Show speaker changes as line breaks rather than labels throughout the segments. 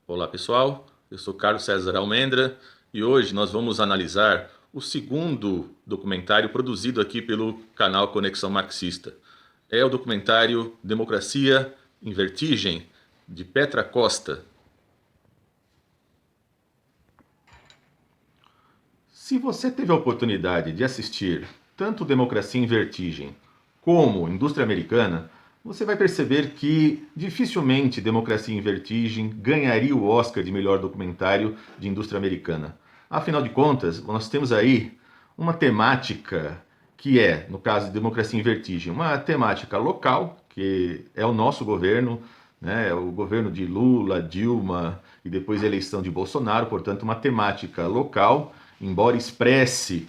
Olá pessoal, eu sou Carlos César Almendra e hoje nós vamos analisar o segundo documentário produzido aqui pelo canal Conexão Marxista. É o documentário Democracia em Vertigem, de Petra Costa. Se você teve a oportunidade de assistir tanto Democracia em Vertigem como Indústria Americana, você vai perceber que dificilmente Democracia em Vertigem ganharia o Oscar de melhor documentário de indústria americana. Afinal de contas, nós temos aí uma temática que é, no caso de Democracia em Vertigem, uma temática local, que é o nosso governo, né, o governo de Lula, Dilma e depois a eleição de Bolsonaro, portanto, uma temática local, embora expresse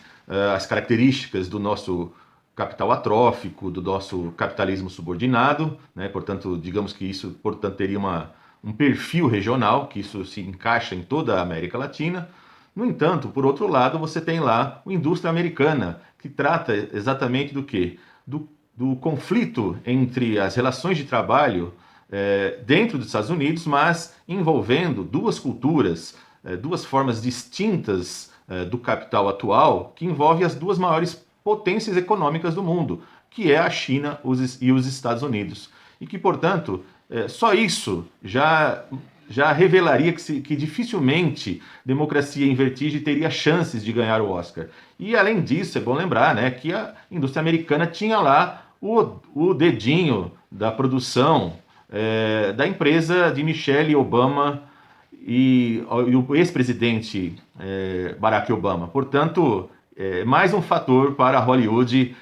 as características do nosso capital atrófico, do nosso capitalismo subordinado, né? Portanto, digamos que isso, portanto, teria um perfil regional, que isso se encaixa em toda a América Latina. No entanto, por outro lado, você tem lá a indústria americana, que trata exatamente do quê? Do conflito entre as relações de trabalho dentro dos Estados Unidos, mas envolvendo duas culturas, duas formas distintas do capital atual, que envolve as duas maiores potências econômicas do mundo, que é a China e os Estados Unidos. E que, portanto, só isso já revelaria que dificilmente Democracia em Vertigem teria chances de ganhar o Oscar. E, além disso, é bom lembrar, né, que a indústria americana tinha lá o dedinho da produção da empresa de Michelle Obama e o ex-presidente Barack Obama. Portanto, mais um fator para Hollywood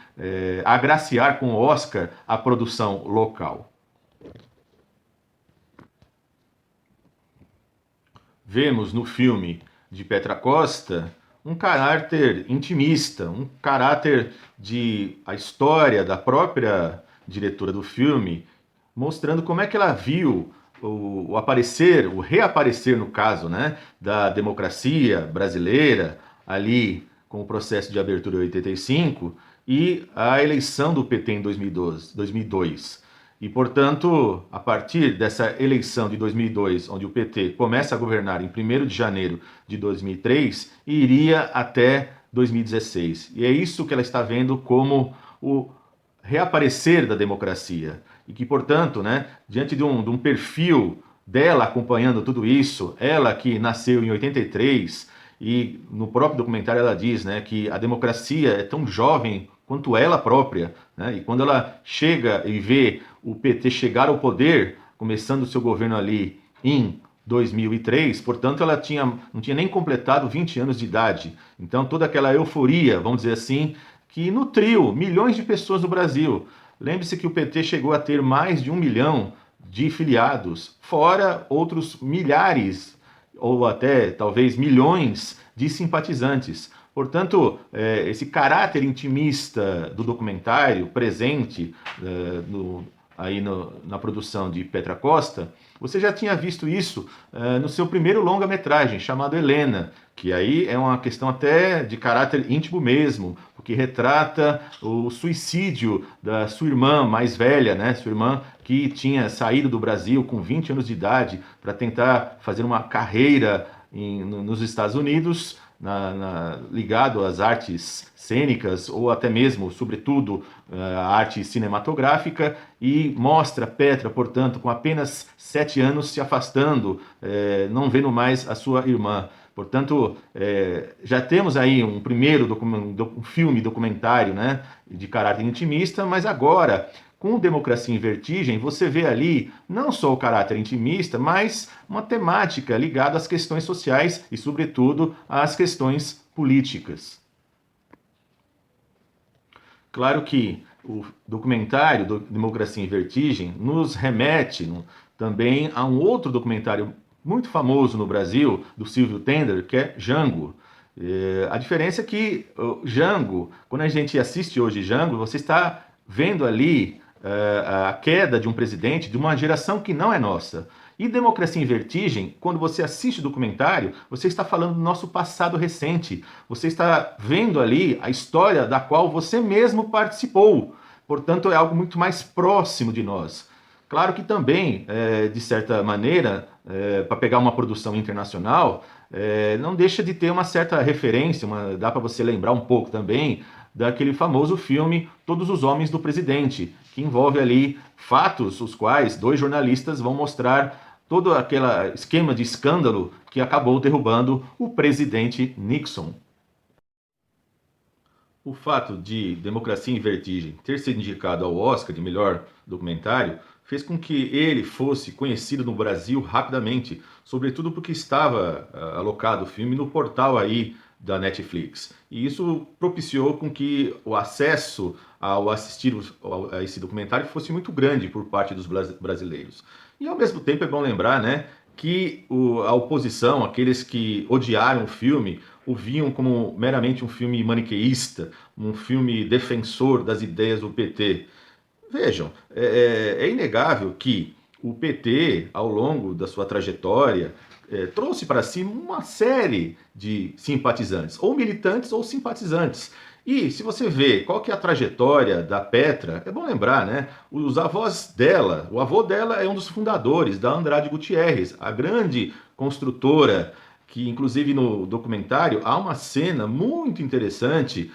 agraciar com o Oscar a produção local. Vemos no filme de Petra Costa um caráter intimista, um caráter de a história da própria diretora do filme, mostrando como é que ela viu o aparecer, o reaparecer no caso, né, da democracia brasileira ali com o processo de abertura em 85 e a eleição do PT em 2002. E, portanto, a partir dessa eleição de 2002, onde o PT começa a governar em 1º de janeiro de 2003, iria até 2016. E é isso que ela está vendo como o reaparecer da democracia. E que, portanto, né, diante de um perfil dela acompanhando tudo isso, ela que nasceu em 83, e no próprio documentário ela diz, né, que a democracia é tão jovem quanto ela própria, né? E quando ela chega e vê o PT chegar ao poder, começando o seu governo ali em 2003, portanto ela não tinha nem completado 20 anos de idade. Então toda aquela euforia, vamos dizer assim, que nutriu milhões de pessoas no Brasil. Lembre-se que o PT chegou a ter mais de 1 milhão de filiados, fora outros milhares ou até talvez milhões de simpatizantes. Portanto, esse caráter intimista do documentário presente na produção de Petra Costa, você já tinha visto isso no seu primeiro longa-metragem, chamado Helena, que aí é uma questão até de caráter íntimo mesmo, porque retrata o suicídio da sua irmã mais velha, né? Sua irmã que tinha saído do Brasil com 20 anos de idade para tentar fazer uma carreira nos Estados Unidos, ligado às artes cênicas ou até mesmo, sobretudo, a arte cinematográfica, e mostra Petra, portanto, com apenas 7 anos se afastando, não vendo mais a sua irmã. Portanto, já temos aí um primeiro um filme documentário, né, de caráter intimista, mas agora, com Democracia em Vertigem, você vê ali não só o caráter intimista, mas uma temática ligada às questões sociais e, sobretudo, às questões políticas. Claro que o documentário do Democracia em Vertigem nos remete também a um outro documentário muito famoso no Brasil, do Silvio Tender, que é Django. A diferença é que Django, quando a gente assiste hoje Django, você está vendo ali a queda de um presidente de uma geração que não é nossa. E Democracia em Vertigem, quando você assiste o documentário, você está falando do nosso passado recente. Você está vendo ali a história da qual você mesmo participou. Portanto, é algo muito mais próximo de nós. Claro que também, de certa maneira, para pegar uma produção internacional, não deixa de ter uma certa referência, dá para você lembrar um pouco também daquele famoso filme Todos os Homens do Presidente, que envolve ali fatos os quais dois jornalistas vão mostrar todo aquele esquema de escândalo que acabou derrubando o presidente Nixon. O fato de Democracia em Vertigem ter sido indicado ao Oscar de melhor documentário fez com que ele fosse conhecido no Brasil rapidamente, sobretudo porque estava alocado o filme no portal aí da Netflix. E isso propiciou com que o acesso ao assistir a esse documentário fosse muito grande por parte dos brasileiros. E ao mesmo tempo é bom lembrar, né, que a oposição, aqueles que odiaram o filme, o viam como meramente um filme maniqueísta, um filme defensor das ideias do PT. Vejam, é inegável que o PT, ao longo da sua trajetória, trouxe para si uma série de simpatizantes, ou militantes ou simpatizantes. E se você vê qual que é a trajetória da Petra, é bom lembrar, né? Os avós dela, o avô dela é um dos fundadores da Andrade Gutierrez, a grande construtora que inclusive no documentário há uma cena muito interessante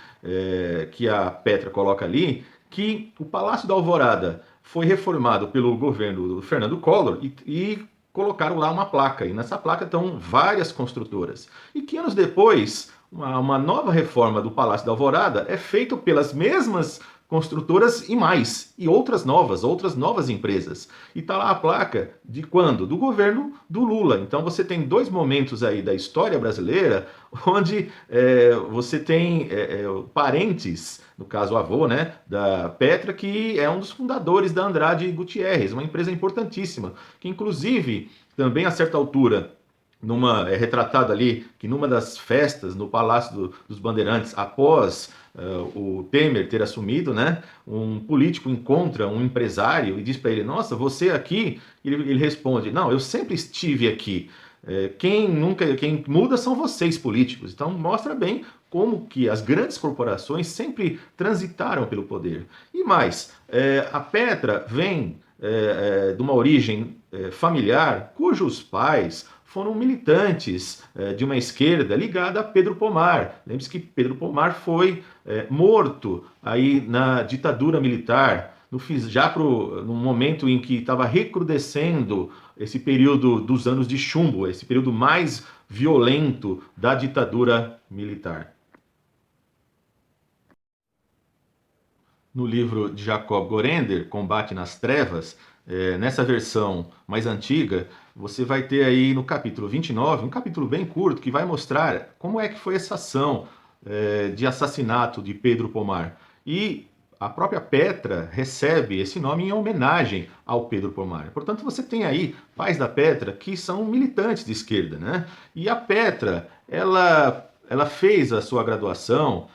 que a Petra coloca ali, que o Palácio da Alvorada foi reformado pelo governo do Fernando Collor e colocaram lá uma placa. E nessa placa estão várias construtoras. E que anos depois, uma nova reforma do Palácio da Alvorada é feita pelas mesmas construtoras e mais, e outras novas empresas. E tá lá a placa de quando? Do governo do Lula. Então você tem dois momentos aí da história brasileira onde você tem parentes, no caso o avô, né, da Petra, que é um dos fundadores da Andrade Gutierrez, uma empresa importantíssima, que inclusive também a certa altura é retratado ali que numa das festas no Palácio dos Bandeirantes, após o Temer ter assumido, né, um político encontra um empresário e diz para ele: Nossa, você aqui? Ele responde: Não, eu sempre estive aqui. Quem muda são vocês políticos. Então mostra bem como que as grandes corporações sempre transitaram pelo poder. E mais, a Petra vem de uma origem familiar cujos pais foram militantes de uma esquerda ligada a Pedro Pomar. Lembre-se que Pedro Pomar foi morto aí na ditadura militar, no momento em que estava recrudescendo esse período dos anos de chumbo, esse período mais violento da ditadura militar. No livro de Jacob Gorender, Combate nas Trevas, nessa versão mais antiga, você vai ter aí no capítulo 29, um capítulo bem curto, que vai mostrar como é que foi essa ação de assassinato de Pedro Pomar. E a própria Petra recebe esse nome em homenagem ao Pedro Pomar. Portanto, você tem aí pais da Petra que são militantes de esquerda, né? E a Petra, ela fez a sua graduação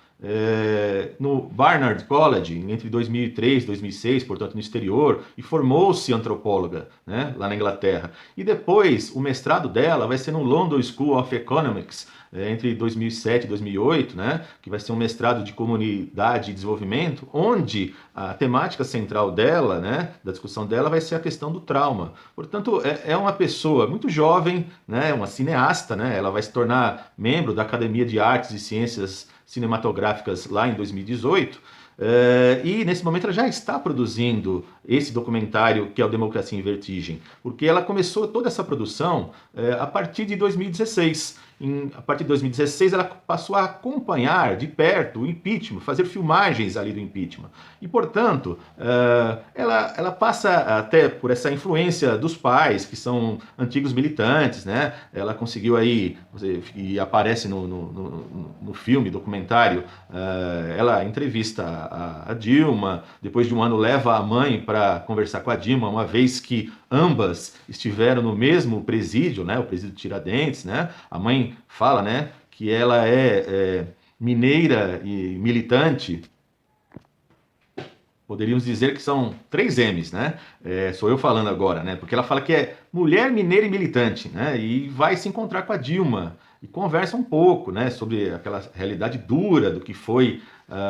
no Barnard College entre 2003 e 2006, portanto no exterior, e formou-se antropóloga, né, lá na Inglaterra. E depois o mestrado dela vai ser no London School of Economics, entre 2007 e 2008, né, que vai ser um mestrado de comunidade e desenvolvimento, onde a temática central dela, né, da discussão dela, vai ser a questão do trauma. Portanto, é uma pessoa muito jovem, né, uma cineasta, né, ela vai se tornar membro da Academia de Artes e Ciências Cinematográficas lá em 2018, e nesse momento ela já está produzindo esse documentário que é o Democracia em Vertigem, porque ela começou toda essa produção a partir de 2016. A partir de 2016 ela passou a acompanhar de perto o impeachment, fazer filmagens ali do impeachment. E, portanto, ela passa até por essa influência dos pais, que são antigos militantes, né? Ela conseguiu aí, e aparece no filme, documentário, ela entrevista a Dilma, depois de um ano leva a mãe para conversar com a Dilma, uma vez que ambas estiveram no mesmo presídio, né, o presídio Tiradentes, né? A mãe fala, né, que ela é mineira e militante. Poderíamos dizer que são 3 M's, né? Sou eu falando agora, né? Porque ela fala que é mulher, mineira e militante, né? E vai se encontrar com a Dilma e conversa um pouco, né? Sobre aquela realidade dura do que foi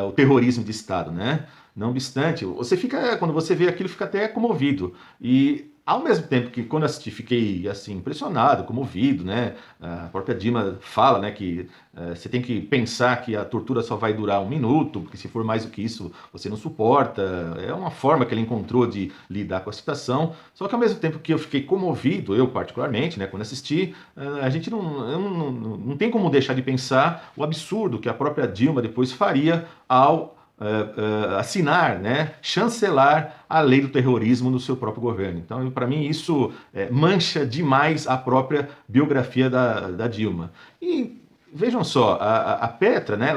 o terrorismo de Estado, né? Não obstante, você fica, quando você vê aquilo, fica até comovido. E ao mesmo tempo que quando assisti fiquei assim impressionado, comovido, né? A própria Dilma fala, né, que você tem que pensar que a tortura só vai durar 1 minuto, porque se for mais do que isso você não suporta. É uma forma que ele encontrou de lidar com a situação. Só que ao mesmo tempo que eu fiquei comovido, eu particularmente, né, quando assisti, a gente não tem como deixar de pensar o absurdo que a própria Dilma depois faria ao assinar, né, chancelar a lei do terrorismo no seu próprio governo. Então, para mim, isso mancha demais a própria biografia da Dilma. E vejam só, a Petra, né,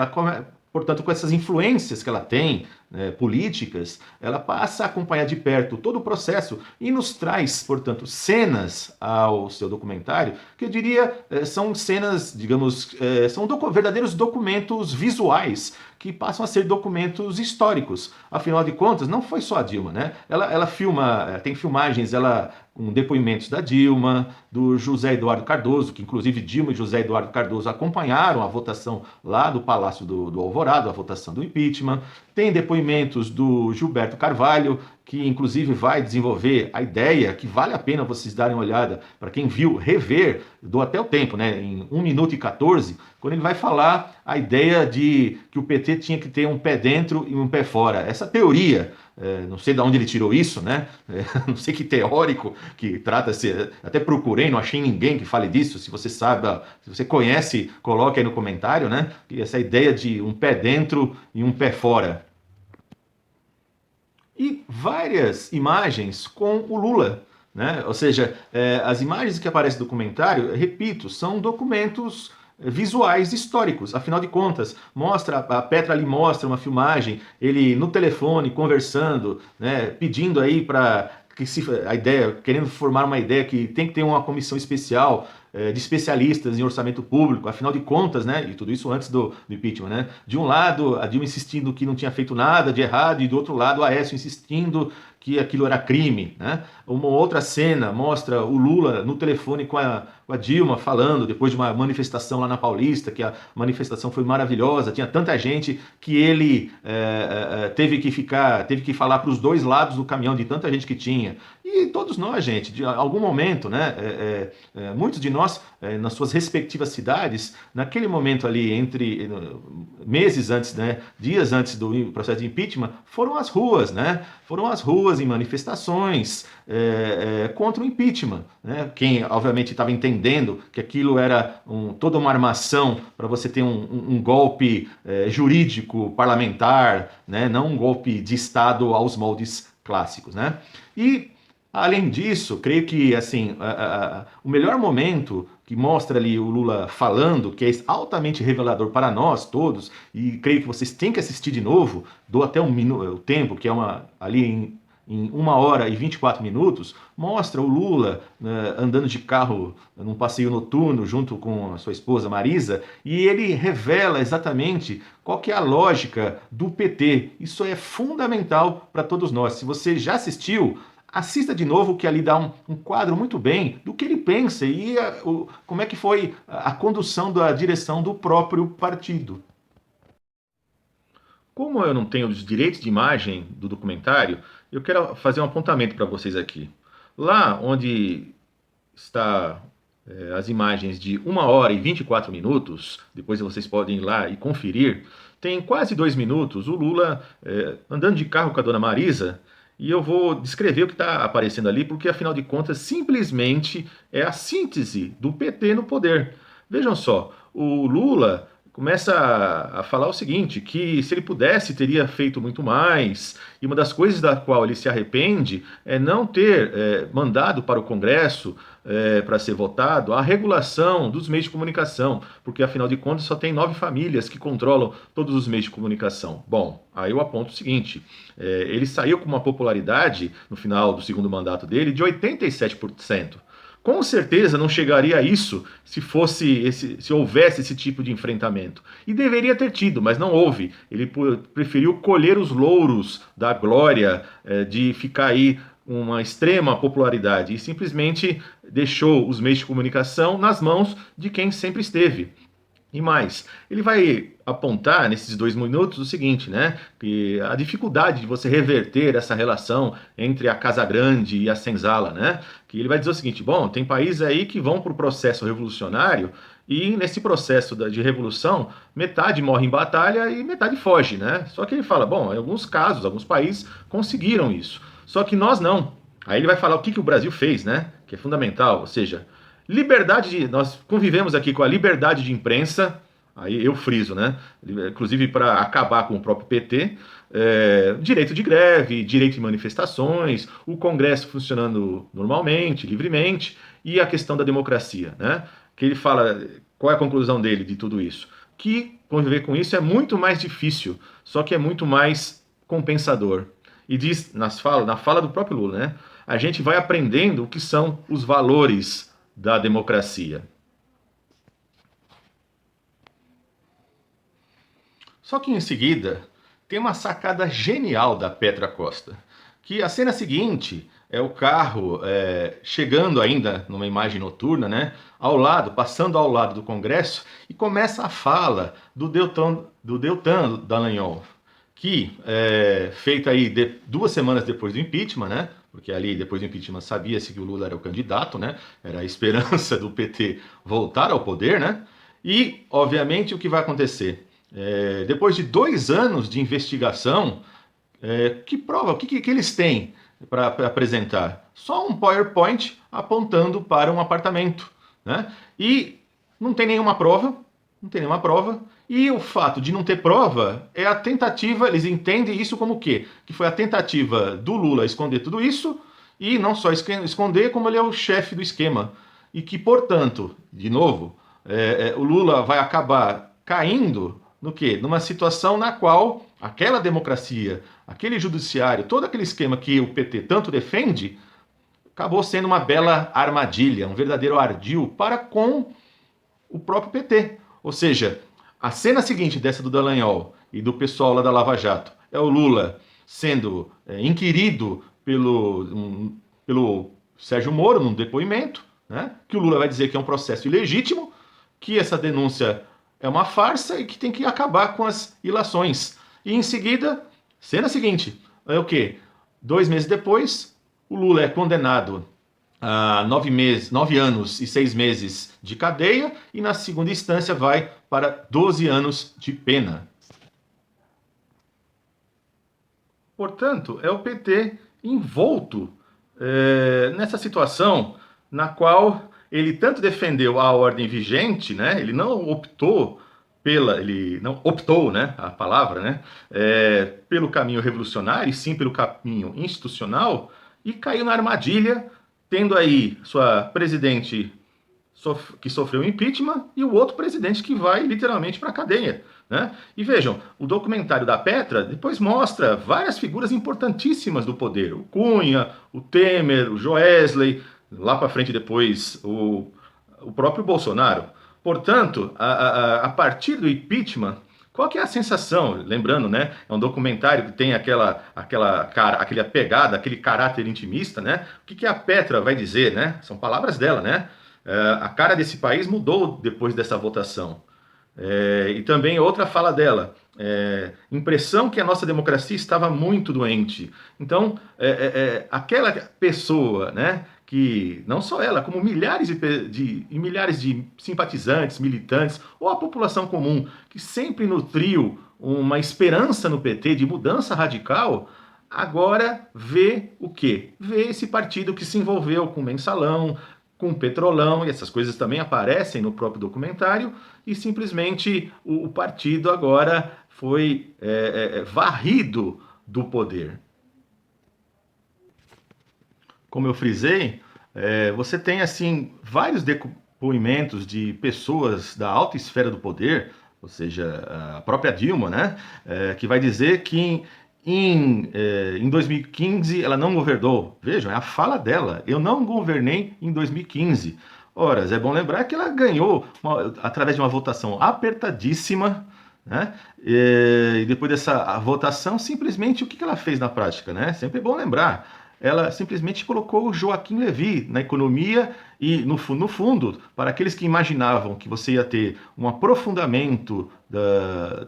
portanto, com essas influências que ela tem, né, políticas, ela passa a acompanhar de perto todo o processo e nos traz, portanto, cenas ao seu documentário que eu diria são cenas, digamos, são verdadeiros documentos visuais que passam a ser documentos históricos. Afinal de contas, não foi só a Dilma, né? Ela filma, tem filmagens, com depoimentos da Dilma, do José Eduardo Cardoso, que inclusive Dilma e José Eduardo Cardoso acompanharam a votação lá do Palácio do Alvorada, a votação do impeachment. Tem depoimentos do Gilberto Carvalho, que inclusive vai desenvolver a ideia que vale a pena vocês darem uma olhada, para quem viu, rever, dou até o tempo, né, em 1 minuto e 14, quando ele vai falar a ideia de que o PT tinha que ter um pé dentro e um pé fora. Essa teoria, não sei de onde ele tirou isso, né? Não sei que teórico que trata-se, até procurei, não achei ninguém que fale disso. Se você sabe, se você conhece, coloque aí no comentário, né? Essa ideia de um pé dentro e um pé fora. E várias imagens com o Lula, né? Ou seja, as imagens que aparecem no documentário, repito, são documentos visuais históricos. Afinal de contas, a Petra ali mostra uma filmagem, ele no telefone conversando, né, pedindo aí para a ideia, querendo formar uma ideia que tem que ter uma comissão especial de especialistas em orçamento público, afinal de contas, né, e tudo isso antes do impeachment, né, de um lado a Dilma insistindo que não tinha feito nada de errado e do outro lado o Aécio insistindo que aquilo era crime, né? Uma outra cena mostra o Lula no telefone com a Dilma falando, depois de uma manifestação lá na Paulista, que a manifestação foi maravilhosa, tinha tanta gente que ele teve que falar para os dois lados do caminhão de tanta gente que tinha. E todos nós, gente, de algum momento, né, muitos de nós, nas suas respectivas cidades, naquele momento ali, entre meses antes, né, dias antes do processo de impeachment, foram às ruas, né? Foram às ruas em manifestações contra o impeachment, né? Quem, obviamente, estava entendendo que aquilo era toda uma armação para você ter um golpe jurídico, parlamentar, né? Não um golpe de Estado aos moldes clássicos, né? E além disso, creio que assim, o melhor momento que mostra ali o Lula falando, que é altamente revelador para nós todos, e creio que vocês têm que assistir de novo, dou até o tempo, que é ali em 1 hora e 24 minutos, mostra o Lula andando de carro num passeio noturno junto com a sua esposa Marisa, e ele revela exatamente qual que é a lógica do PT. Isso é fundamental para todos nós. Se você já assistiu, assista de novo, que ali dá um quadro muito bem do que ele pensa e como é que foi a condução da direção do próprio partido. Como eu não tenho os direitos de imagem do documentário, eu quero fazer um apontamento para vocês aqui. Lá onde está as imagens de 1 hora e 24 minutos, depois vocês podem ir lá e conferir, tem quase 2 minutos o Lula andando de carro com a dona Marisa. E eu vou descrever o que está aparecendo ali, porque afinal de contas, simplesmente é a síntese do PT no poder. Vejam só, o Lula começa a falar o seguinte, que se ele pudesse, teria feito muito mais, e uma das coisas da qual ele se arrepende é não ter mandado para o Congresso, para ser votado, a regulação dos meios de comunicação, porque afinal de contas só tem 9 famílias que controlam todos os meios de comunicação. Bom, aí eu aponto o seguinte, ele saiu com uma popularidade no final do segundo mandato dele de 87%. Com certeza não chegaria a isso se houvesse esse tipo de enfrentamento. E deveria ter tido, mas não houve. Ele preferiu colher os louros da glória de ficar aí uma extrema popularidade e simplesmente deixou os meios de comunicação nas mãos de quem sempre esteve. E mais, ele vai apontar nesses 2 minutos o seguinte, né? Que a dificuldade de você reverter essa relação entre a Casa Grande e a Senzala, né? Que ele vai dizer o seguinte: bom, tem países aí que vão para o processo revolucionário e nesse processo de revolução, metade morre em batalha e metade foge, né? Só que ele fala, bom, em alguns casos, alguns países conseguiram isso. Só que nós não. Aí ele vai falar o que o Brasil fez, né? Que é fundamental, ou seja, nós convivemos aqui com a liberdade de imprensa, aí eu friso, né? Inclusive para acabar com o próprio PT, direito de greve, direito de manifestações, o Congresso funcionando normalmente, livremente, e a questão da democracia, né? Que ele fala, qual é a conclusão dele de tudo isso? Que conviver com isso é muito mais difícil, só que é muito mais compensador. E diz na fala do próprio Lula, né? A gente vai aprendendo o que são os valores da democracia. Só que em seguida tem uma sacada genial da Petra Costa, que a cena seguinte é o carro chegando ainda numa imagem noturna, né, passando ao lado do Congresso, e começa a fala do Deltan Dallagnol, que feito aí 2 semanas depois do impeachment, né? Porque ali depois do impeachment sabia-se que o Lula era o candidato, né? Era a esperança do PT voltar ao poder, né? E obviamente o que vai acontecer? Depois de 2 anos de investigação, que prova, o que eles têm para apresentar? Só um PowerPoint apontando para um apartamento, né? E não tem nenhuma prova, não tem nenhuma prova. E o fato de não ter prova é a tentativa, eles entendem isso como o quê? Que foi a tentativa do Lula esconder tudo isso, e não só esconder, como ele é o chefe do esquema. E que, portanto, de novo, o Lula vai acabar caindo no quê? Numa situação na qual aquela democracia, aquele judiciário, todo aquele esquema que o PT tanto defende, acabou sendo uma bela armadilha, um verdadeiro ardil para com o próprio PT. Ou seja, a cena seguinte dessa do Dallagnol e do pessoal lá da Lava Jato é o Lula sendo inquirido pelo Sérgio Moro num depoimento, né? Que o Lula vai dizer que é um processo ilegítimo, que essa denúncia é uma farsa e que tem que acabar com as ilações. E em seguida, cena seguinte, é o quê? 2 meses depois, o Lula é condenado a 9 anos e 6 meses de cadeia e na segunda instância vai para 12 anos de pena. Portanto, é o PT envolto nessa situação na qual ele tanto defendeu a ordem vigente, né? Ele não optou né, a palavra, né, pelo caminho revolucionário, e sim pelo caminho institucional, e caiu na armadilha, tendo aí sua presidente que sofreu impeachment e o outro presidente que vai literalmente para a cadeia. Né? E vejam, o documentário da Petra depois mostra várias figuras importantíssimas do poder. O Cunha, o Temer, o Joesley, lá para frente depois o próprio Bolsonaro. Portanto, a partir do impeachment, qual que é a sensação? Lembrando, né? É um documentário que tem aquela pegada, aquele caráter intimista, né? O que a Petra vai dizer, né? São palavras dela, né? A cara desse país mudou depois dessa votação. E também outra fala dela, impressão que a nossa democracia estava muito doente. Então, aquela pessoa, né, que não só ela, como milhares de simpatizantes, militantes, ou a população comum, que sempre nutriu uma esperança no PT de mudança radical, agora vê o quê? Vê esse partido que se envolveu com mensalão, com petrolão, e essas coisas também aparecem no próprio documentário, e simplesmente o partido agora foi varrido do poder. Como eu frisei, você tem assim vários depoimentos de pessoas da alta esfera do poder, ou seja, a própria Dilma, né, que vai dizer que em 2015 ela não governou. Vejam, é a fala dela. Eu não governei em 2015. Ora, é bom lembrar que ela ganhou através de uma votação apertadíssima, né? E depois dessa votação, simplesmente o que ela fez na prática, né? Sempre é bom lembrar. ela simplesmente colocou o Joaquim Levy na economia e, no fundo, para aqueles que imaginavam que você ia ter um aprofundamento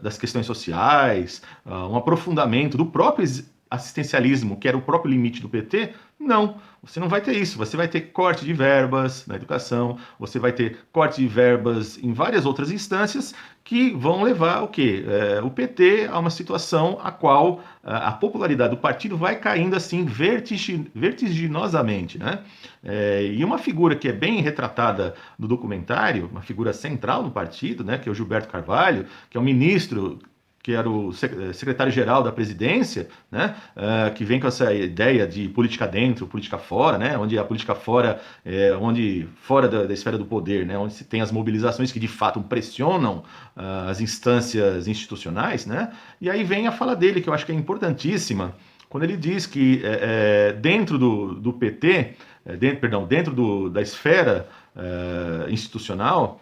das questões sociais, um aprofundamento do próprio assistencialismo, que era o próprio limite do PT, não. Você não vai ter isso. Você vai ter corte de verbas na educação, você vai ter corte de verbas em várias outras instâncias que vão levar o quê? O PT a uma situação a qual a popularidade do partido vai caindo assim vertiginosamente, né? E uma figura que é bem retratada no documentário, uma figura central no partido, né, que é o Gilberto Carvalho, que é um ministro que era o secretário-geral da presidência, né, que vem com essa ideia de política dentro, política fora, né, onde a política fora onde fora da esfera do poder, né, onde se tem as mobilizações que de fato pressionam as instâncias institucionais, né, e aí vem a fala dele, que eu acho que é importantíssima, quando ele diz que dentro do PT, dentro da esfera institucional,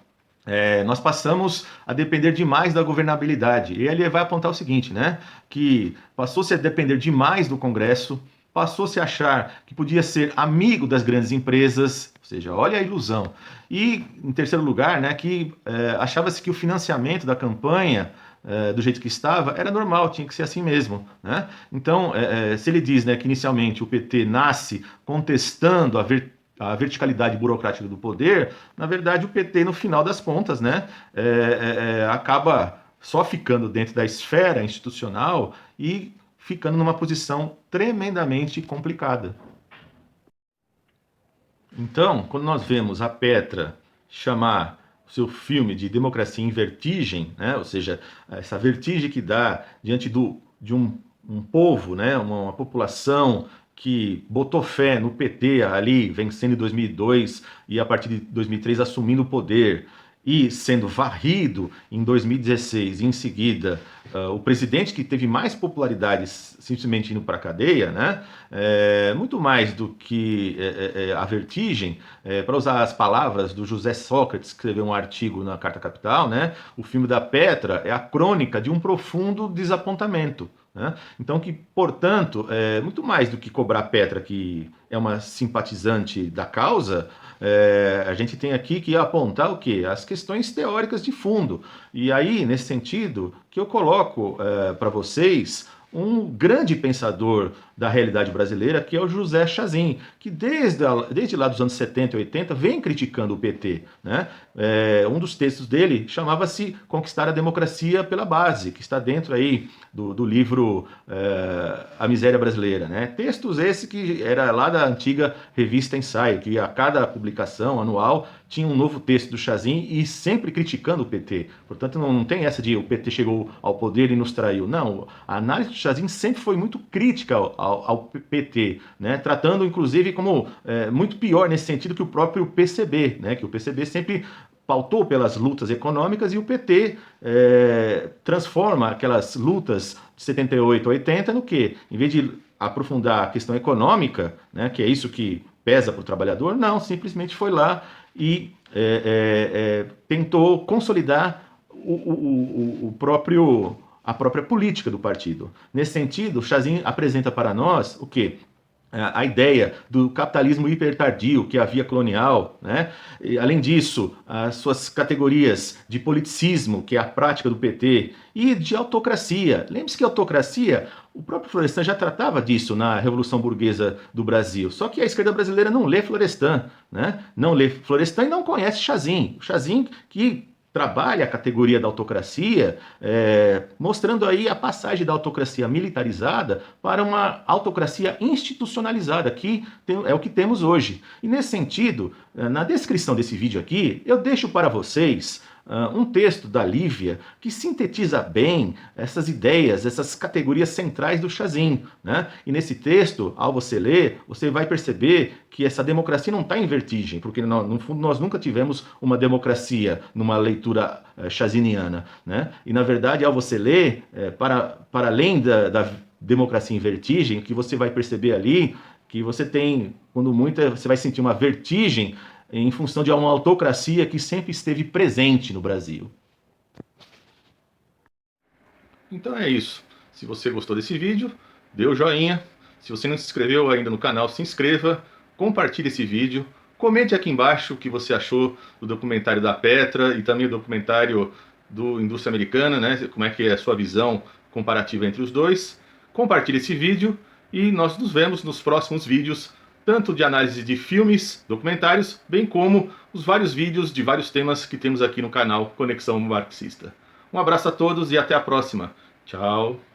nós passamos a depender demais da governabilidade. E ele vai apontar o seguinte, né? Que passou-se a depender demais do Congresso, passou-se a achar que podia ser amigo das grandes empresas, ou seja, olha a ilusão. E, em terceiro lugar, né, que achava-se que o financiamento da campanha do jeito que estava, era normal, tinha que ser assim mesmo. Né? Então, se ele diz, né, que inicialmente o PT nasce contestando a verticalidade burocrática do poder, na verdade o PT, no final das contas, né, acaba só ficando dentro da esfera institucional e ficando numa posição tremendamente complicada. Então, quando nós vemos a Petra chamar o seu filme de Democracia em Vertigem, né, ou seja, essa vertigem que dá diante de um povo, né, uma população que botou fé no PT ali, vencendo em 2002 e a partir de 2003 assumindo o poder e sendo varrido em 2016 e em seguida o presidente que teve mais popularidade simplesmente indo para a cadeia, né? Muito mais do que a vertigem, para usar as palavras do José Sócrates, que escreveu um artigo na Carta Capital, né? O filme da Petra é a crônica de um profundo desapontamento. Né? Então, que, portanto, muito mais do que cobrar a Petra, que é uma simpatizante da causa, a gente tem aqui que apontar o quê? As questões teóricas de fundo. E aí, nesse sentido, que eu coloco para vocês um grande pensador da realidade brasileira, que é o José Chazin, que desde lá dos anos 70 e 80 vem criticando o PT. Né? Um dos textos dele chamava-se Conquistar a Democracia pela Base, que está dentro aí do livro A Miséria Brasileira. Né? Textos esse que era lá da antiga revista Ensaio, que a cada publicação anual tinha um novo texto do Chazin e sempre criticando o PT. Portanto, não tem essa de o PT chegou ao poder e nos traiu. Não, a análise do Chazin sempre foi muito crítica ao PT, né? Tratando, inclusive, como muito pior nesse sentido que o próprio PCB, né? Que o PCB sempre pautou pelas lutas econômicas e o PT transforma aquelas lutas de 78 a 80 no quê? Em vez de aprofundar a questão econômica, né, que é isso que pesa para o trabalhador, não, simplesmente foi lá e tentou consolidar a própria política do partido. Nesse sentido, Chazin apresenta para nós o quê? A ideia do capitalismo hipertardio, que é a via colonial, né? E, além disso, as suas categorias de politicismo, que é a prática do PT, e de autocracia. Lembre-se que a autocracia, o próprio Florestan já tratava disso na Revolução Burguesa do Brasil, só que a esquerda brasileira não lê Florestan, né? Não lê Florestan e não conhece Chazin. Chazin que trabalha a categoria da autocracia, mostrando aí a passagem da autocracia militarizada para uma autocracia institucionalizada, que é o que temos hoje. E nesse sentido, na descrição desse vídeo aqui, eu deixo para vocês um texto da Lívia que sintetiza bem essas ideias, essas categorias centrais do Chazin. Né? E nesse texto, ao você ler, você vai perceber que essa democracia não está em vertigem, porque no fundo nós nunca tivemos uma democracia numa leitura chaziniana. Né? E na verdade, ao você ler, para além da democracia em vertigem, que você vai perceber ali que você tem, quando muito, você vai sentir uma vertigem em função de uma autocracia que sempre esteve presente no Brasil. Então é isso. Se você gostou desse vídeo, dê o joinha, Se você não se inscreveu ainda no canal, se inscreva, compartilhe esse vídeo, comente aqui embaixo o que você achou do documentário da Petra e também o documentário do Indústria Americana, né? Como é que é a sua visão comparativa entre os dois. Compartilhe esse vídeo e nós nos vemos nos próximos vídeos, tanto de análise de filmes, documentários, bem como os vários vídeos de vários temas que temos aqui no canal Conexão Marxista. Um abraço a todos e até a próxima. Tchau!